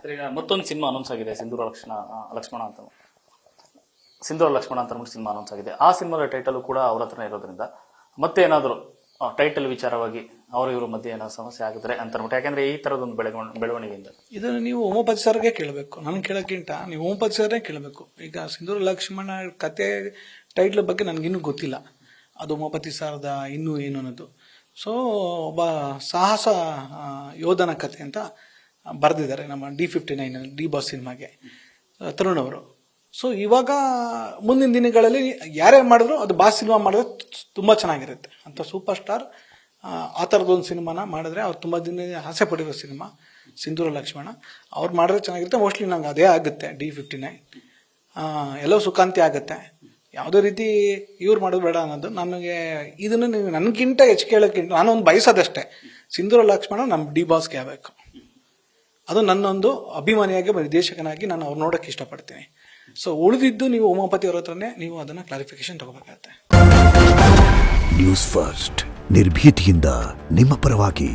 ಈಗ ಮತ್ತೊಂದು cinema announce ಆಗಿದೆ, ಲಕ್ಷ್ಮಣ ಅಂತ ಸಿಂಧೂರ ಲಕ್ಷ್ಮಣ ಅಂತ ಸಿನಿಮಾ ಅನೌನ್ಸ್ ಆಗಿದೆ. ಆ ಸಿನಿಮಾದ ಟೈಟಲ್ ಕೂಡ ಅವ್ರ ಹತ್ರನೇ ಇರೋದ್ರಿಂದ ಮತ್ತೆ ಏನಾದ್ರು ಟೈಟಲ್ ವಿಚಾರವಾಗಿ ಅವರು ಇವ್ರ ಮಧ್ಯೆ ಏನಾದ್ರು ಸಮಸ್ಯೆ ಆಗಿದ್ರೆ ಅಂತ ಅನ್ಬಿಟ್ಟು, ಯಾಕಂದ್ರೆ ಈ ತರದೊಂದು ಬೆಳವಣಿಗೆಯಿಂದ ಇದನ್ನು ನೀವು ಉಮಾಪತಿ ಸರ್ಗೆ ಕೇಳಬೇಕು, ನನ್ಗೆ ಕೇಳೋಕ್ಕಿಂತ ನೀವು ಉಮಾಪತಿ ಸರ್ನೇ ಕೇಳಬೇಕು. ಈಗ ಸಿಂಧೂರ ಲಕ್ಷ್ಮಣ ಕತೆ ಟೈಟ್ಲ್ ಬಗ್ಗೆ ನನಗಿನ್ನೂ ಗೊತ್ತಿಲ್ಲ, ಅದು ಉಮಾಪತಿ ಸರ್ದ ಇನ್ನೂ ಏನು ಅನ್ನೋದು. ಸೊ ಒಬ್ಬ ಸಾಹಸ ಯೋಧನ ಕತೆ ಅಂತ ಬರೆದಿದ್ದಾರೆ ನಮ್ಮ D59 ಡಿ ಬಾಸ್ ಸಿನಿಮಾಗೆ ತರುಣ್ ಅವರು. ಸೊ ಇವಾಗ ಮುಂದಿನ ದಿನಗಳಲ್ಲಿ ಯಾರೇ ಮಾಡಿದ್ರು ಅದು ಬಾಸ್ ಸಿನಿಮಾ ಮಾಡಿದ್ರೆ ತುಂಬ ಚೆನ್ನಾಗಿರುತ್ತೆ ಅಂತ ಸೂಪರ್ ಸ್ಟಾರ್ ಆ ಥರದೊಂದು ಸಿನಿಮಾನ ಮಾಡಿದ್ರೆ ಅವ್ರು ತುಂಬ ದಿನ ಆಸೆ ಪಟ್ಟಿರೋ ಸಿನಿಮಾ ಸಿಂಧೂರ ಲಕ್ಷ್ಮಣ. ಅವ್ರು ಮಾಡಿದ್ರೆ ಚೆನ್ನಾಗಿರುತ್ತೆ. ಮೋಸ್ಟ್ಲಿ ನಂಗೆ ಅದೇ ಆಗುತ್ತೆ D59 ಎಲ್ಲೋ ಸುಖಾಂತಿ ಆಗುತ್ತೆ. ಯಾವುದೇ ರೀತಿ ಇವ್ರು ಮಾಡೋದು ಬೇಡ ಅನ್ನೋದು ನನಗೆ. ಇದನ್ನು ನೀವು ನನಗಿಂತ ಹೆಚ್ಚು ಕೇಳೋಕ್ಕಿಂತ ನಾನೊಂದು ಬಯಸೋದಷ್ಟೇ, ಸಿಂಧೂರ ಲಕ್ಷ್ಮಣ ನಮ್ಮ ಡಿ ಬಾಸ್ಗೆ ಆಗಬೇಕು. ಅದು ನನ್ನೊಂದು ಅಭಿಮಾನಿಯಾಗಿ ನಿರ್ದೇಶಕನಾಗಿ ನಾನು ಅವ್ರು ನೋಡೋಕ್ಕೆ ಇಷ್ಟಪಡ್ತೀನಿ. ಸೊ ಉಳಿದಿದ್ದು ನೀವು ಉಮಾಪತಿ ಅವ್ರ ಹತ್ರನೇ ನೀವು ಅದನ್ನು ಕ್ಲಾರಿಫಿಕೇಶನ್ ತಗೋಬೇಕಾಗತ್ತೆ. ನ್ಯೂಸ್ ಫಸ್ಟ್ ನಿರ್ಭೀತಿಯಿಂದ ನಿಮ್ಮ ಪರವಾಗಿ.